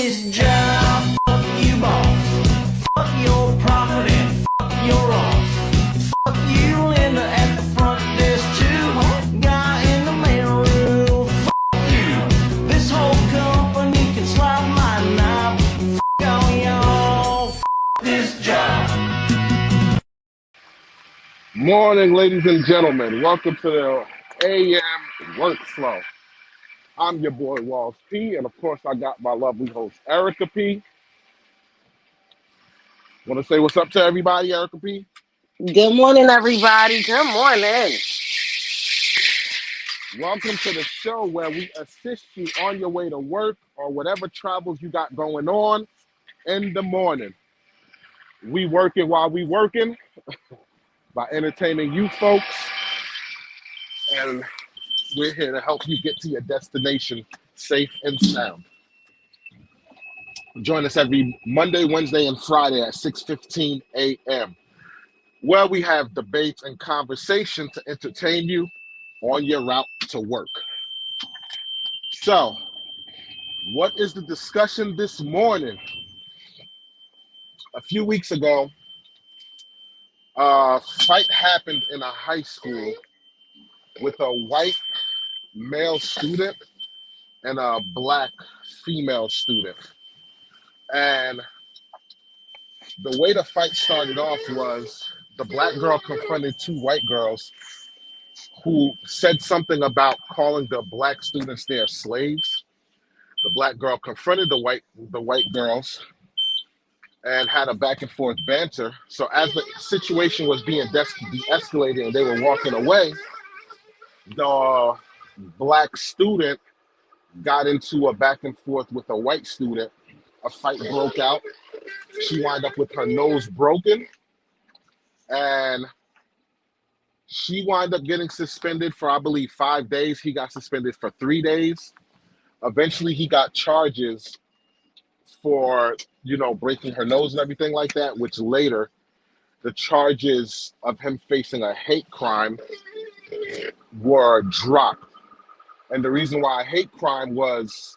this job, fuck you boss, fuck your profit and fuck your loss, fuck you Linda at the front desk too, guy in the mailroom, fuck you, this whole company can slide my knob, fuck all y'all, fuck this job. Morning, ladies and gentlemen. Welcome to the AM Workflow. I'm your boy, Walls P, and of course, I got my lovely host, Erica P. Want to say what's up to everybody, Erica P? Good morning, everybody. Good morning. Welcome to the show where we assist you on your way to work or whatever travels you got going on in the morning. We working while we working by entertaining you folks, and we're here to help you get to your destination safe and sound. Join us every Monday, Wednesday, and Friday at 6:15 a.m., where we have debates and conversation to entertain you on your route to work. So, what is the discussion this morning? A few weeks ago, a fight happened in a high school with a white male student and a black female student. And the way the fight started off was the black girl confronted two white girls who said something about calling the black students their slaves. The black girl confronted the white girls and had a back and forth banter. So as the situation was being de-escalated and they were walking away, the black student got into a back and forth with a white student. A fight broke out. She wound up with her nose broken, and she wound up getting suspended for, I believe, 5 days. He got suspended for 3 days. Eventually, he got charges for, breaking her nose and everything like that, which later the charges of him facing a hate crime were dropped. And the reason why a hate crime was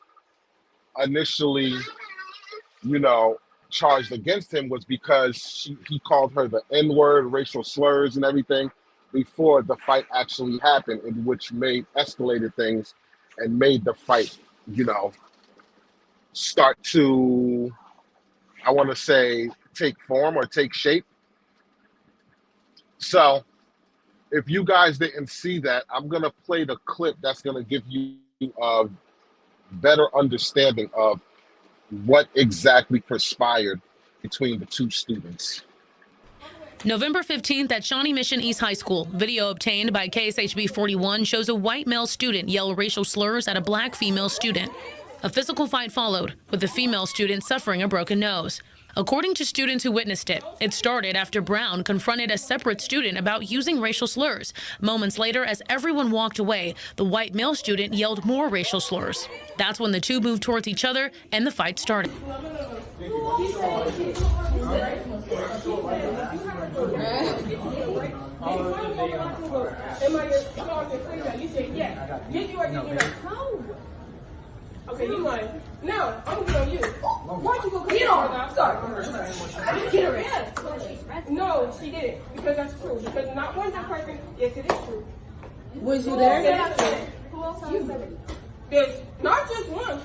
initially, charged against him was because he called her the N-word, racial slurs and everything before the fight actually happened, in which escalated things and made the fight, start to, I want to say, take form or take shape. So if you guys didn't see that, I'm going to play the clip that's going to give you a better understanding of what exactly transpired between the two students. November 15th at Shawnee Mission East High School. Video obtained by KSHB 41 shows a white male student yell racial slurs at a black female student. A physical fight followed, with the female student suffering a broken nose. According to students who witnessed it, it started after Brown confronted a separate student about using racial slurs. Moments later, as everyone walked away, the white male student yelled more racial slurs. That's when the two moved towards each other and the fight started. Okay, you lying. Now, I'm gonna get on you. Why'd you go get on? Sorry. Get her in. No, she didn't. Because that's true. Because not one person, yes, it is true. Was you there? Who else said it? There's not just one.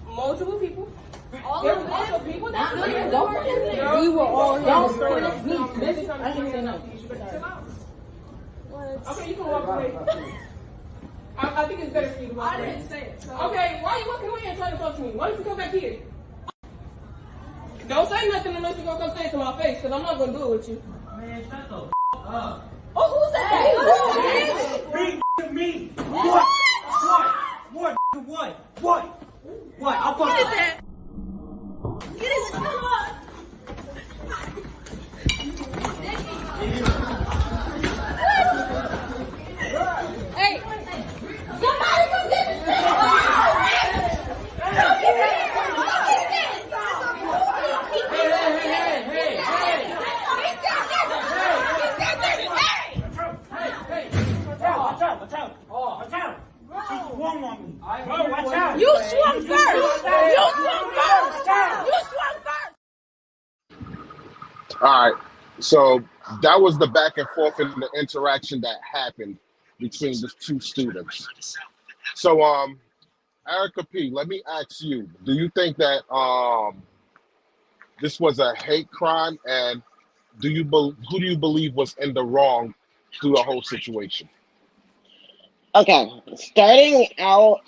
Multiple people. There were multiple people. We were all here. I didn't say no. Okay, you can walk away. I think it's better for you to walk away. I didn't say it. So. Okay, why are you walking away and trying to talk to me? Why don't you come back here? Don't say nothing unless you're going to come say it to my face, because I'm not going to do it with you. Man, shut the f*** up. Oh, who's that? Bring me. What? I'll fuck that. Get it. Hey, somebody come get this thing. Watch out. She swung on me. You swung first. You swung first. You swung first. All right. So that was the back and forth and the interaction that happened between the two students. So Erica P, let me ask you, do you think that this was a hate crime, and who do you believe was in the wrong through the whole situation? Okay, starting out,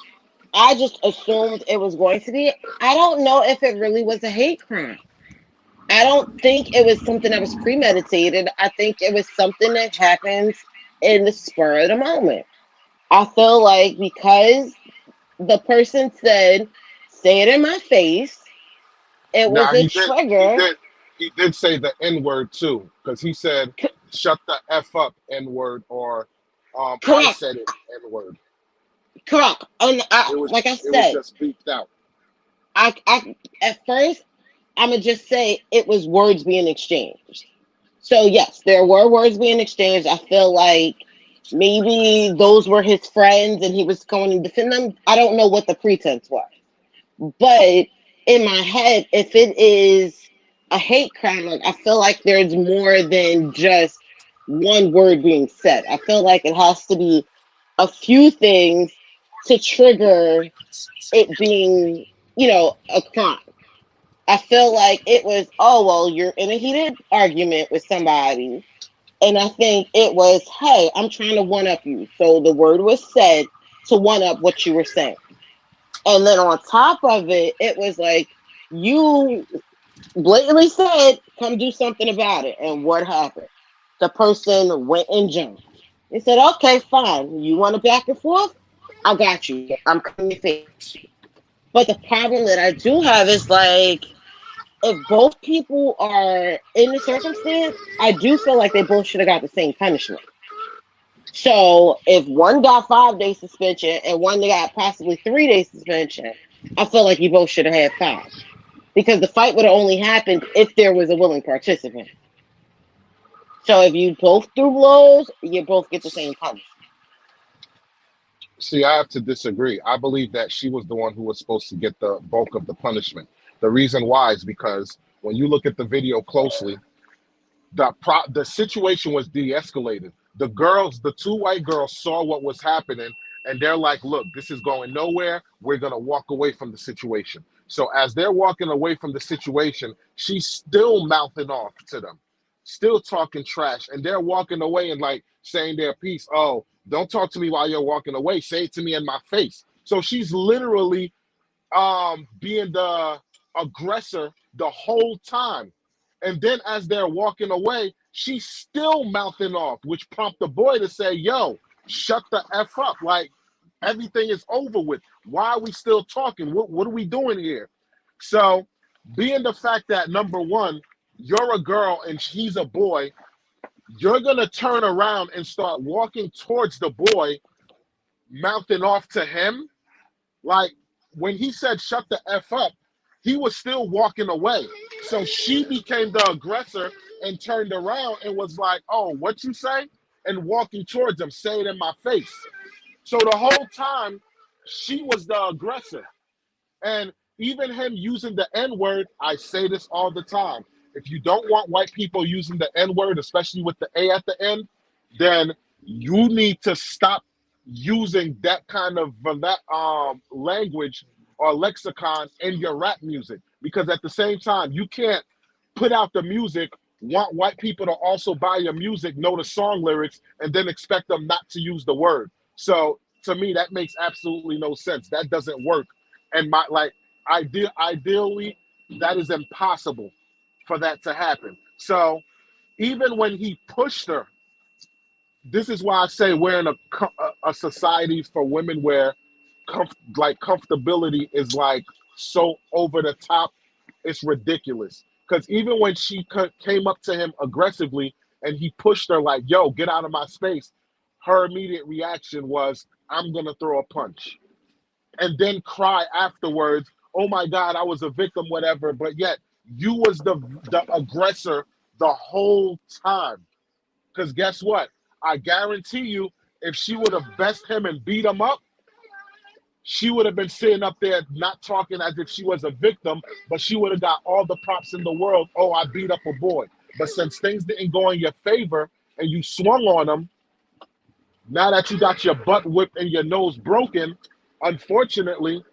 I just assumed it was going to be. I don't know if it really was a hate crime. I don't think it was something that was premeditated. I think it was something that happens in the spur of the moment. I feel like because the person said, say it in my face, it was Now a he trigger. did he did say the N word too, because he said shut the F up N word, or I Correct, said it N word. correct. And It was like I it was said, just beeped out. I at first I'm gonna just say it was words being exchanged. So yes, there were words being exchanged. I feel like maybe those were his friends and he was going to defend them. I don't know what the pretense was. But in my head, if it is a hate crime, like I feel like there's more than just one word being said. I feel like it has to be a few things to trigger it being, a crime. I feel like it was, oh, well, you're in a heated argument with somebody. And I think it was, hey, I'm trying to one up you. So the word was said to one up what you were saying. And then on top of it, it was like, you blatantly said, come do something about it. And what happened? The person went and jumped. They said, okay, fine. You want to back and forth? I got you. I'm coming to face. But the problem that I do have is like, if both people are in the circumstance, I do feel like they both should have got the same punishment. So if one got 5 days suspension and one got possibly 3 days suspension, I feel like you both should have had five. Because the fight would have only happened if there was a willing participant. So if you both threw blows, you both get the same punishment. See, I have to disagree. I believe that she was the one who was supposed to get the bulk of the punishment. The reason why is because when you look at the video closely, the situation was de-escalated. The two white girls saw what was happening, and they're like, look, this is going nowhere. We're going to walk away from the situation. So as they're walking away from the situation, she's still mouthing off to them, still talking trash, and they're walking away and like saying their piece. Oh, don't talk to me while you're walking away. Say it to me in my face. So she's literally being the aggressor the whole time. And then as they're walking away, she's still mouthing off, which prompted the boy to say, yo, shut the F up. Like, everything is over with. Why are we still talking? What are we doing here? So, being the fact that, number one, you're a girl and he's a boy, you're going to turn around and start walking towards the boy, mouthing off to him. Like, when he said shut the F up, he was still walking away. So she became the aggressor and turned around and was like, oh, what you say? And walking towards him, say it in my face. So the whole time, she was the aggressor. And even him using the N word, I say this all the time. If you don't want white people using the N word, especially with the A at the end, then you need to stop using that kind of language or lexicon in your rap music. Because at the same time, you can't put out the music, want white people to also buy your music, know the song lyrics, and then expect them not to use the word. So to me, that makes absolutely no sense. That doesn't work. And ideally, that is impossible for that to happen. So even when he pushed her, this is why I say we're in a society for women where comfortability is like so over the top, it's ridiculous. Because even when she came up to him aggressively and he pushed her like, yo, get out of my space, her immediate reaction was, I'm going to throw a punch. And then cry afterwards, oh my God, I was a victim, whatever. But yet you was the aggressor the whole time. Because guess what? I guarantee you, if she would have best him and beat him up, she would have been sitting up there not talking as if she was a victim, but she would have got all the props in the world. Oh, I beat up a boy. But since things didn't go in your favor and you swung on them, now that you got your butt whipped and your nose broken, unfortunately,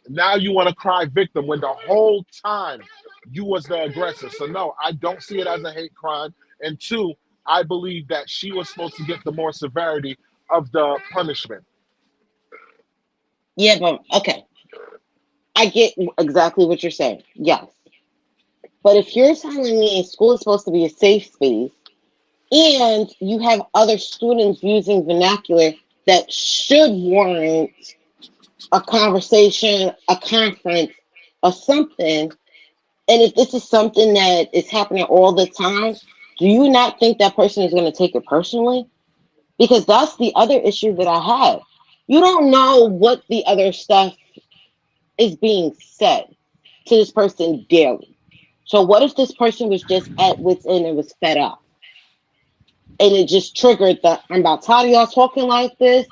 now you want to cry victim when the whole time you was the aggressor. So no, I don't see it as a hate crime. And two, I believe that she was supposed to get the more severity of the punishment. Yeah, but okay. I get exactly what you're saying. Yes. But if you're telling me school is supposed to be a safe space and you have other students using vernacular that should warrant a conversation, a conference, or something, and if this is something that is happening all the time, do you not think that person is going to take it personally? Because that's the other issue that I have. You don't know what the other stuff is being said to this person daily. So what if this person was just at wit's end and was fed up? And it just triggered the I'm about tired of y'all talking like this.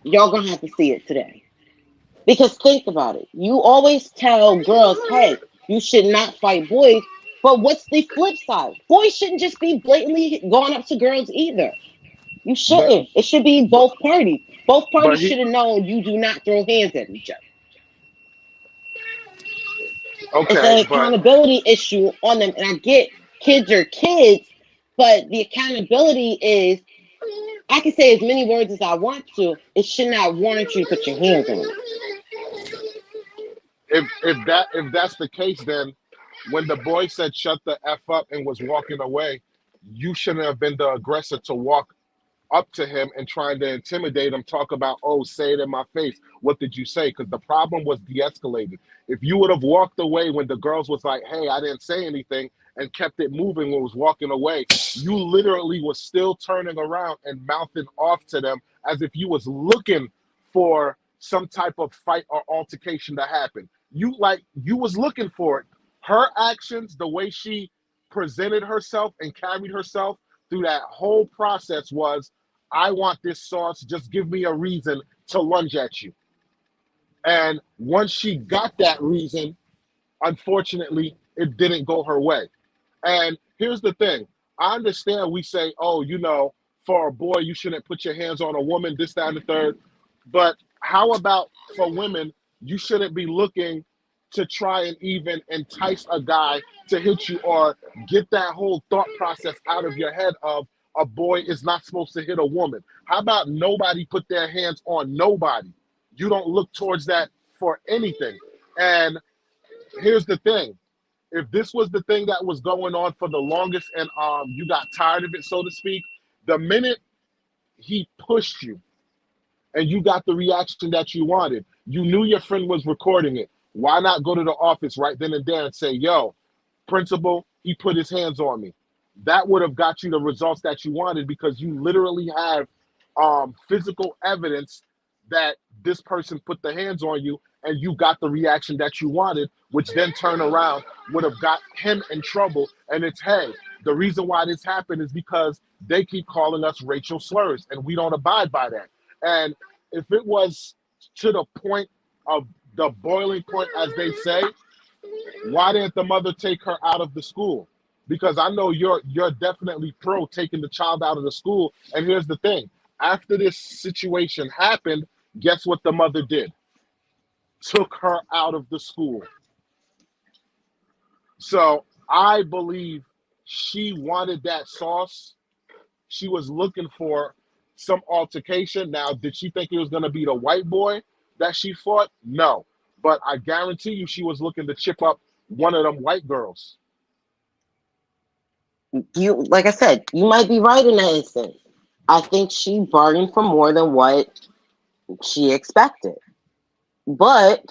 Y'all gonna have to see it today. Because think about it. You always tell girls, hey, you should not fight boys. But what's the flip side? Boys shouldn't just be blatantly going up to girls either. You But shouldn't. It should be both parties. Both but parties he should have known you do not throw hands at each other. It's okay, an but accountability issue on them. And I get kids are kids, but the accountability is I can say as many words as I want to. It should not warrant you to put your hands on me. if that's the case, then when the boy said shut the F up and was walking away, you shouldn't have been the aggressor to walk up to him and trying to intimidate him, talk about, oh, say it in my face. What did you say? Because the problem was de-escalated. If you would have walked away when the girls was like, hey, I didn't say anything, and kept it moving when it was walking away, you literally was still turning around and mouthing off to them as if you was looking for some type of fight or altercation to happen. You was looking for it. Her actions, the way she presented herself and carried herself through that whole process was, I want this sauce. Just give me a reason to lunge at you. And once she got that reason, unfortunately, it didn't go her way. And here's the thing. I understand we say, oh, for a boy, you shouldn't put your hands on a woman, this, that, and the third. But how about for women, you shouldn't be looking to try and even entice a guy to hit you or get that whole thought process out of your head of a boy is not supposed to hit a woman. How about nobody put their hands on nobody? You don't look towards that for anything. And here's the thing. If this was the thing that was going on for the longest and you got tired of it, so to speak, the minute he pushed you and you got the reaction that you wanted, you knew your friend was recording it. Why not go to the office right then and there and say, yo, principal, he put his hands on me? That would have got you the results that you wanted because you literally have physical evidence that this person put the hands on you and you got the reaction that you wanted, which then turn around would have got him in trouble. And it's, hey, the reason why this happened is because they keep calling us racial slurs and we don't abide by that. And if it was to the point of the boiling point, as they say, why didn't the mother take her out of the school? Because I know you're definitely pro taking the child out of the school. And here's the thing. After this situation happened, guess what the mother did? Took her out of the school. So I believe she wanted that sauce. She was looking for some altercation. Now, did she think it was going to be the white boy that she fought? No. But I guarantee you she was looking to chip up one of them white girls. Like I said, you might be right in that instance. I think she bargained for more than what she expected. But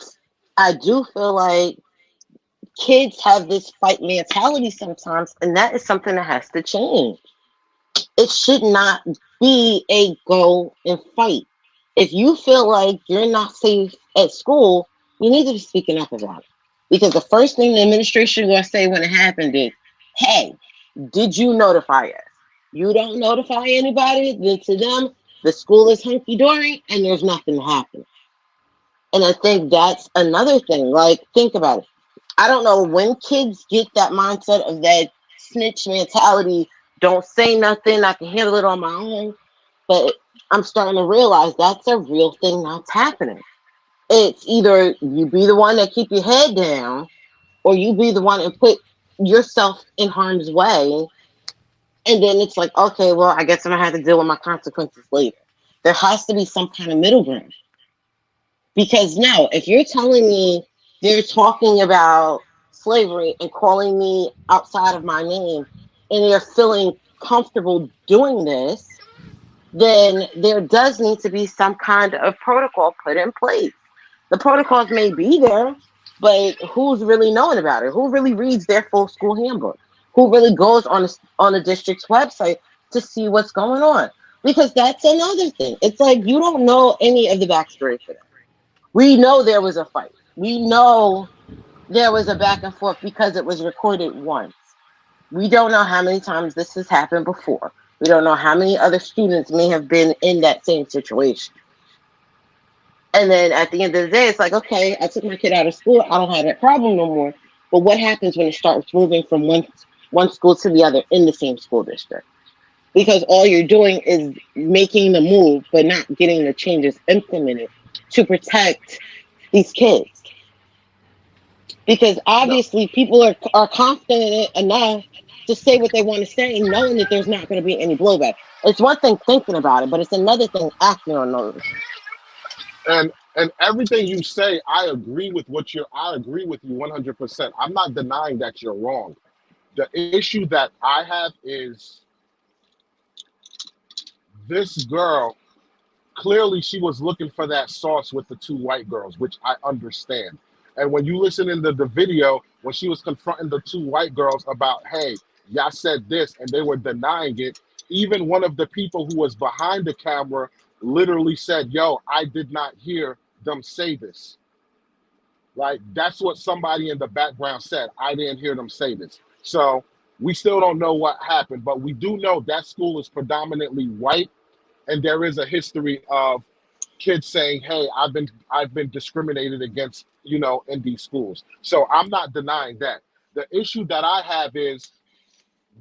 I do feel like kids have this fight mentality sometimes, and that is something that has to change. It should not be a go and fight. If you feel like you're not safe at school, you need to be speaking up about it. Because the first thing the administration is going to say when it happened is, hey, did you notify us? You don't notify anybody, then to them, The school is hunky dory and there's nothing happening. And I think that's another thing. Like, think about it. I don't know when kids get that mindset of that snitch mentality. Don't say nothing. I can handle it on my own. But I'm starting to realize that's a real thing that's happening. It's either you be the one that keep your head down, or you be the one and put yourself in harm's way. And then it's like, okay, well, I guess I'm gonna have to deal with my consequences later. There has to be some kind of middle ground. Because now, if you're telling me they're talking about slavery and calling me outside of my name and they're feeling comfortable doing this, then there does need to be some kind of protocol put in place. The protocols may be there, but who's really knowing about it? Who really reads their full school handbook? Who really goes on the district's website to see what's going on? Because that's another thing. It's like you don't know any of the backstory for that. We know there was a fight. We know there was a back and forth because it was recorded once. We don't know how many times this has happened before. We don't know how many other students may have been in that same situation. And then at the end of the day, it's like, okay, I took my kid out of school. I don't have that problem no more. But what happens when it starts moving from one school to the other in the same school district? Because all you're doing is making the move, but not getting the changes implemented to protect these kids. Because No, obviously people are confident enough to say what they want to say, knowing that there's not going to be any blowback. It's one thing thinking about it, but it's another thing acting on those. and everything you say, I agree with you 100%. I'm not denying that you're wrong. The issue that I have is this girl, clearly she was looking for that sauce with the two white girls, which I understand. And when you listen into the video, when she was confronting the two white girls about, hey, y'all said this, and they were denying it, even one of the people who was behind the camera literally said, yo, I did not hear them say this. Like, that's what somebody in the background said. I didn't hear them say this. So we still don't know what happened, but we do know that school is predominantly white, and there is a history of kids saying, hey, I've been discriminated against, in these schools. So I'm not denying that. The issue that I have is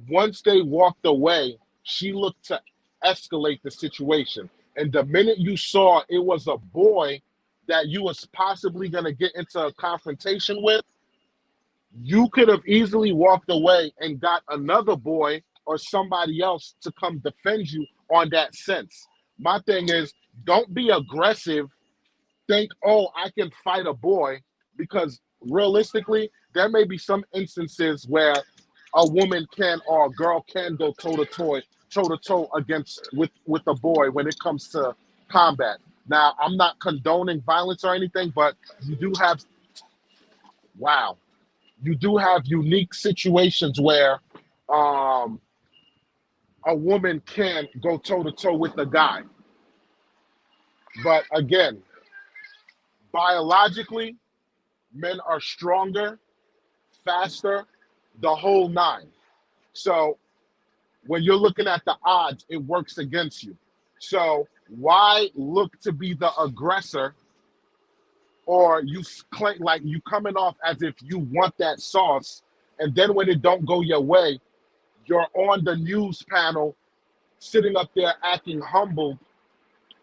once they walked away, she looked to escalate the situation. And the minute you saw it was a boy that you was possibly going to get into a confrontation with, you could have easily walked away and got another boy or somebody else to come defend you on that sense. My thing is, don't be aggressive. Think, oh, I can fight a boy, because realistically, there may be some instances where a woman can or a girl can go toe to toe against with a boy when it comes to combat. Now, I'm not condoning violence or anything, but you do have wow, you do have unique situations where um, a woman can go toe to toe with a guy. But again, biologically, men are stronger, faster, the whole nine. So when you're looking at the odds, it works against you. So why look to be the aggressor, or you claim like you coming off as if you want that sauce, and then when it don't go your way, you're on the news panel sitting up there acting humble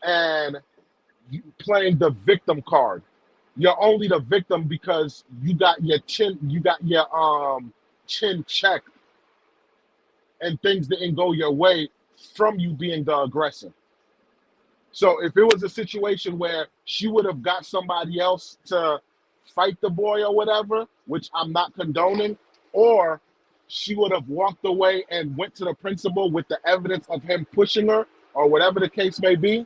and playing the victim card. You're only the victim because you got your chin checked, and things didn't go your way from you being the aggressor. So if it was a situation where she would have got somebody else to fight the boy or whatever, which I'm not condoning, or she would have walked away and went to the principal with the evidence of him pushing her or whatever the case may be,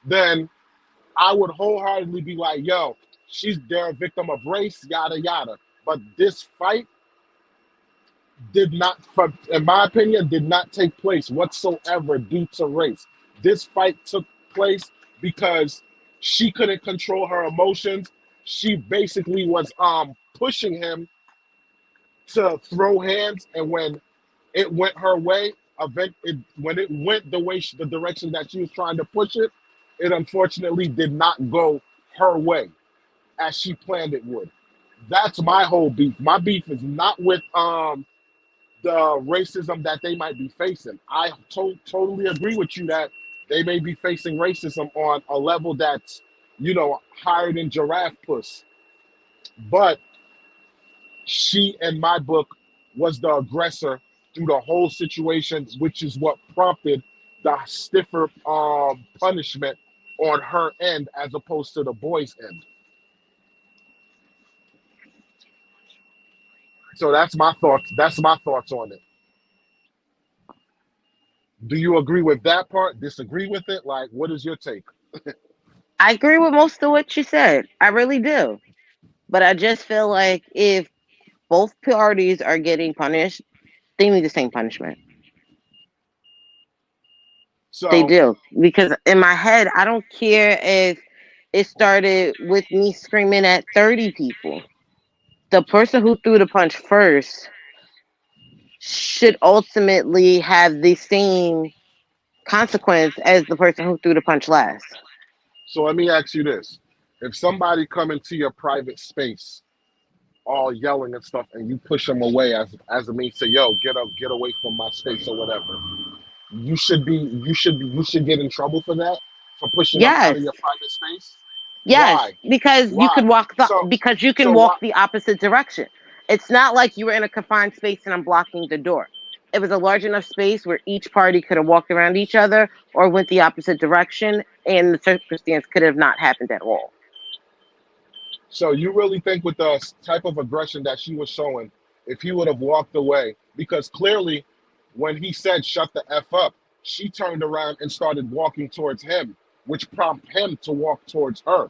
then I would wholeheartedly be like, yo, they're a victim of race, yada, yada. But this fight did not, in my opinion, did not take place whatsoever due to race. This fight took place because she couldn't control her emotions. She basically was pushing him to throw hands, and when it went her way, when it went the direction that she was trying to push it, it unfortunately did not go her way as she planned it would. That's my whole beef. My beef is not with the racism that they might be facing. I totally agree with you that they may be facing racism on a level that's, higher than giraffe puss. But she, in my book, was the aggressor through the whole situation, which is what prompted the stiffer punishment on her end as opposed to the boy's end. So that's my thoughts. That's my thoughts on it. Do you agree with that part? Disagree with it? Like, what is your take? I agree with most of what you said. I really do. But I just feel like if both parties are getting punished, they need the same punishment. They So, do. Because in my head, I don't care if it started with me screaming at 30 people. The person who threw the punch first should ultimately have the same consequence as the person who threw the punch last. so let me ask you this: if somebody come into your private space, all yelling and stuff, and you push them away as a means to get up, get away from my space or whatever, you should get in trouble for that, for pushing them out Yes. of your private space. Yes, Why? because you Why? could walk the So because you can so why? walk the opposite direction. It's not like you were in a confined space and I'm blocking the door. It was a large enough space where each party could have walked around each other or went the opposite direction, and the circumstance could have not happened at all. So you really think with the type of aggression that she was showing, if he would have walked away, because clearly when he said shut the F up, she turned around and started walking towards him, which prompted him to walk towards her.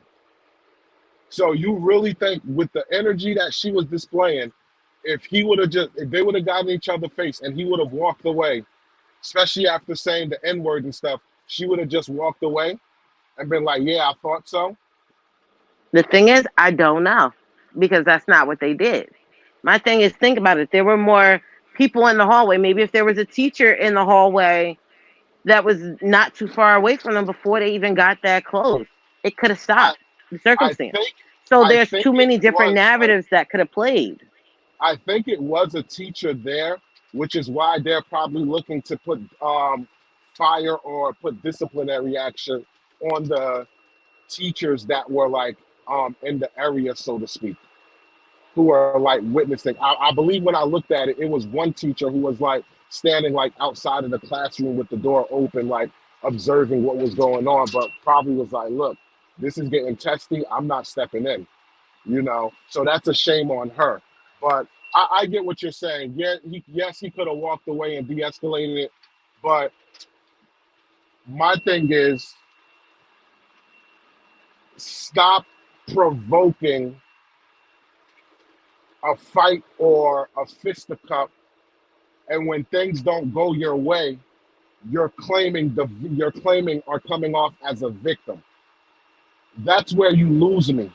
So you really think with the energy that she was displaying, if they would have gotten each other face and he would have walked away, especially after saying the N word and stuff, she would have just walked away and been like, yeah, I thought so. The thing is, I don't know because that's not what they did. My thing is, think about it. There were more people in the hallway. Maybe if there was a teacher in the hallway that was not too far away from them before they even got that close, it could have I stopped the I circumstance. think So I there's think too it many different was narratives that could have played. I think it was a teacher there, which is why they're probably looking to put fire or put disciplinary action on the teachers that were like in the area, so to speak, who are like witnessing. I believe when I looked at it, it was one teacher who was like standing like outside of the classroom with the door open, like observing what was going on, but probably was like, look, this is getting testy. I'm not stepping in, So that's a shame on her. But I get what you're saying. Yeah, yes, he could have walked away and de-escalated it. But my thing is, stop provoking a fight or a fisticuff, and when things don't go your way, you're claiming are coming off as a victim. That's where you lose me.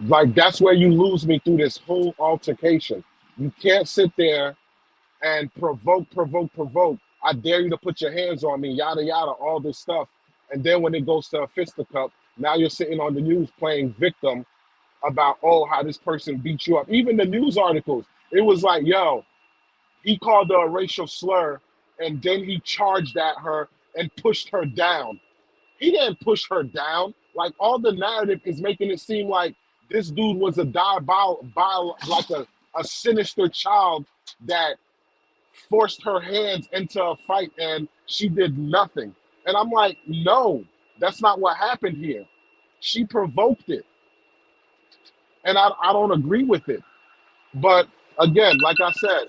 Like that's where you lose me through this whole altercation. You can't sit there and provoke. I dare you to put your hands on me, yada yada, all this stuff. And then when it goes to a fisticuff, now you're sitting on the news playing victim about how this person beat you up. Even the news articles, it was like, yo, he called her a racial slur, and then he charged at her and pushed her down. He didn't push her down. Like all the narrative is making it seem like this dude was a like a sinister child that forced her hands into a fight and she did nothing. And I'm like, no, that's not what happened here. She provoked it. And I don't agree with it. But again, like I said,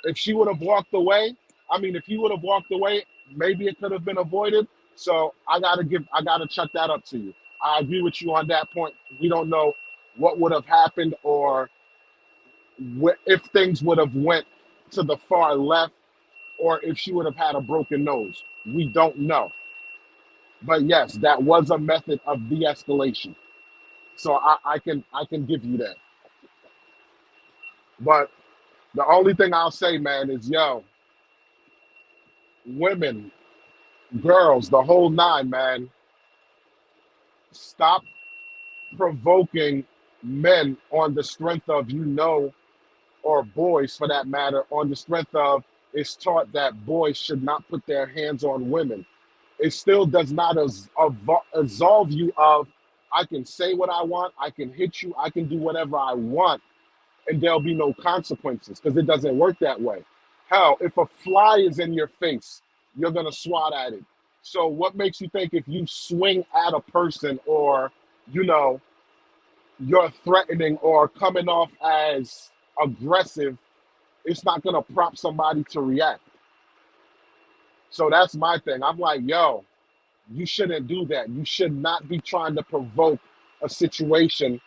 if she would have walked away, if he would have walked away, maybe it could have been avoided. So I gotta chuck that up to you. I agree with you on that point. We don't know what would have happened or if things would have went to the far left or if she would have had a broken nose. We don't know. But yes, that was a method of de-escalation. So I can give you that. But the only thing I'll say, man, is women, girls, the whole nine, man. Stop provoking men on the strength of, or boys for that matter, on the strength of it's taught that boys should not put their hands on women. It still does not absolve you of, I can say what I want, I can hit you, I can do whatever I want, and there'll be no consequences, because it doesn't work that way. Hell, if a fly is in your face, you're going to swat at it. So what makes you think if you swing at a person, or, you know, you're threatening or coming off as aggressive, it's not going to prompt somebody to react? So that's my thing. I'm like, yo, you shouldn't do that. You should not be trying to provoke a situation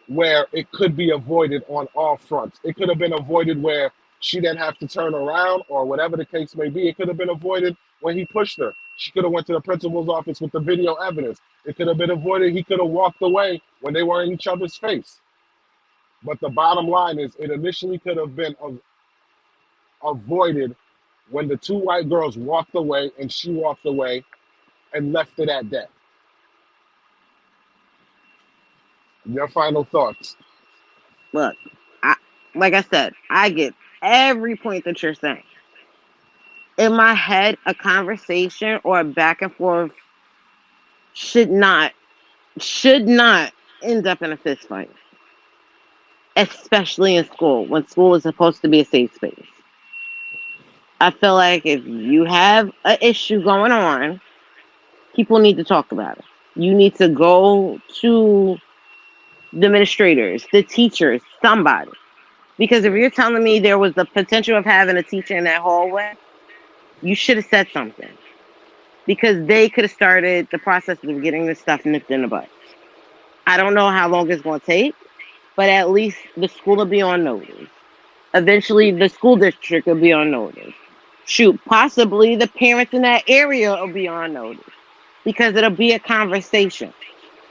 where it could be avoided on all fronts. It could have been avoided where she didn't have to turn around, or whatever the case may be. It could have been avoided when he pushed her. She could have went to the principal's office with the video evidence. It could have been avoided. He could have walked away when they were in each other's face. But the bottom line is, it initially could have been avoided when the two white girls walked away and she walked away and left it at that. Your final thoughts? Look, I, like I said, I get every point that you're saying. In my head, a conversation or a back and forth should not end up in a fist fight, especially in school, when school is supposed to be a safe space. I feel like if you have an issue going on, people need to talk about it. You need to go to the administrators, the teachers, somebody. Because if you're telling me there was the potential of having a teacher in that hallway, you should have said something. Because they could have started the process of getting this stuff nipped in the butt. I don't know how long it's going to take, but at least the school will be on notice. Eventually, the school district will be on notice. Shoot, possibly the parents in that area will be on notice, because it'll be a conversation.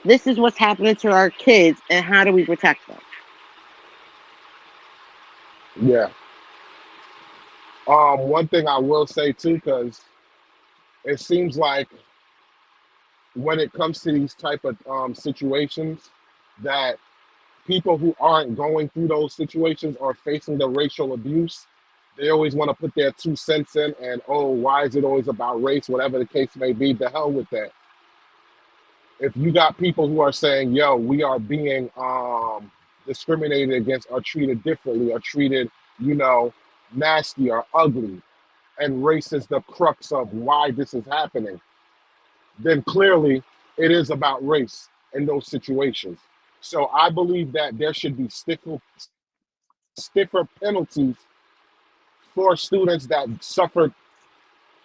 This is what's happening to our kids, and how do we protect them? Yeah. One thing I will say too, because it seems like when it comes to these type of situations, that people who aren't going through those situations or facing the racial abuse, they always want to put their 2 cents in, and, oh, why is it always about race? Whatever the case may be, the hell with that. If you got people who are saying, yo, we are being discriminated against, or treated differently, or treated, nasty or ugly, and race is the crux of why this is happening, then clearly it is about race in those situations. So I believe that there should be stiffer penalties for students that suffer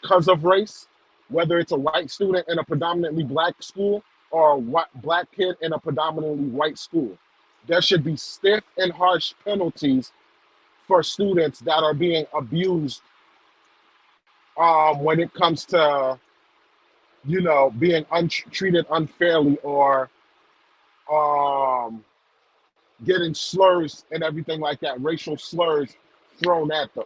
because of race, whether it's a white student in a predominantly black school, or a black kid in a predominantly white school. There should be stiff and harsh penalties for students that are being abused when it comes to, being treated unfairly, or getting slurs and everything like that, racial slurs thrown at them,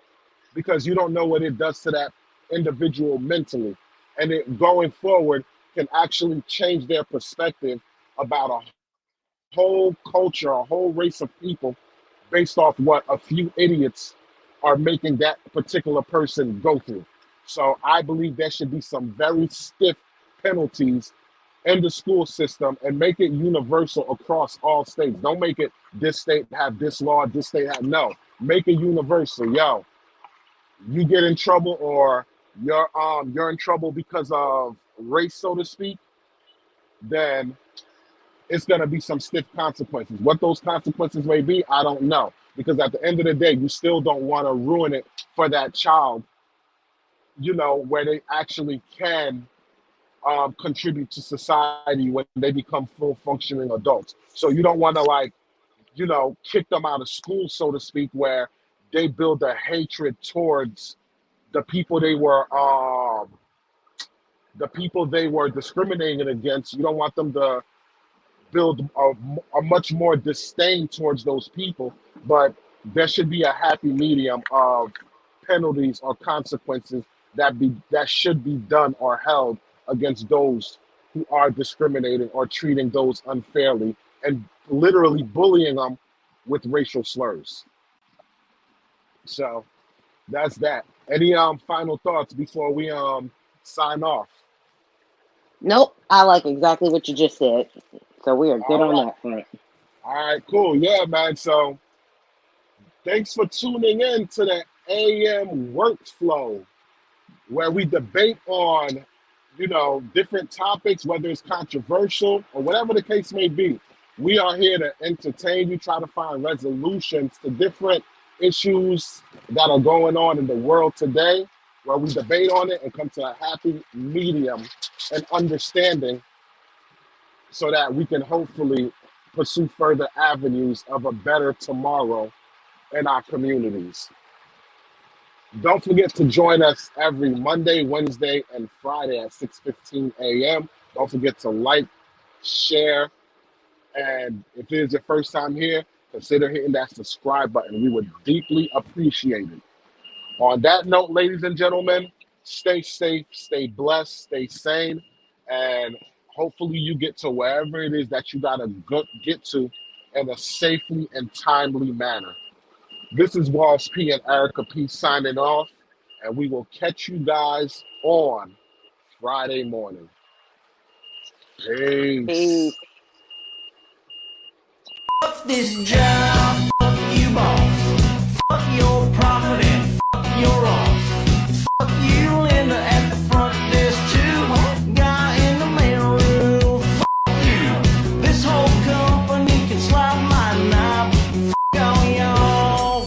because you don't know what it does to that individual mentally. And it going forward can actually change their perspective about a whole culture, a whole race of people, based off what a few idiots are making that particular person go through. So I believe there should be some very stiff penalties in the school system, and make it universal across all states. Don't make it this state have this law, this state have, no. Make it universal. Yo, you get in trouble, or you're in trouble because of race, so to speak, then it's gonna be some stiff consequences. What those consequences may be, I don't know. Because at the end of the day, you still don't want to ruin it for that child, where they actually can contribute to society when they become full functioning adults. So you don't want to kick them out of school, so to speak, where they build a hatred towards the people they were discriminating against. You don't want them to build a much more disdain towards those people, but there should be a happy medium of penalties or consequences that should be done or held against those who are discriminating or treating those unfairly and literally bullying them with racial slurs. So that's that. Any final thoughts before we sign off? Nope, I like exactly what you just said. So we are good All on right. that front. All right, cool. Yeah, man. So thanks for tuning in to the AM Workflow, where we debate on, different topics, whether it's controversial or whatever the case may be. We are here to entertain you, try to find resolutions to different issues that are going on in the world today, where we debate on it and come to a happy medium and understanding so that we can hopefully pursue further avenues of a better tomorrow in our communities. Don't forget to join us every Monday, Wednesday, and Friday at 6:15 a.m. Don't forget to like, share, and if it is your first time here, consider hitting that subscribe button. We would deeply appreciate it. On that note, ladies and gentlemen, stay safe, stay blessed, stay sane, and hopefully you get to wherever it is that you gotta get to in a safely and timely manner. This is Walls P and Erica P signing off, and we will catch you guys on Friday morning. Peace. Peace. Fuck this job, fuck you boss, fuck your profit and fuck your off.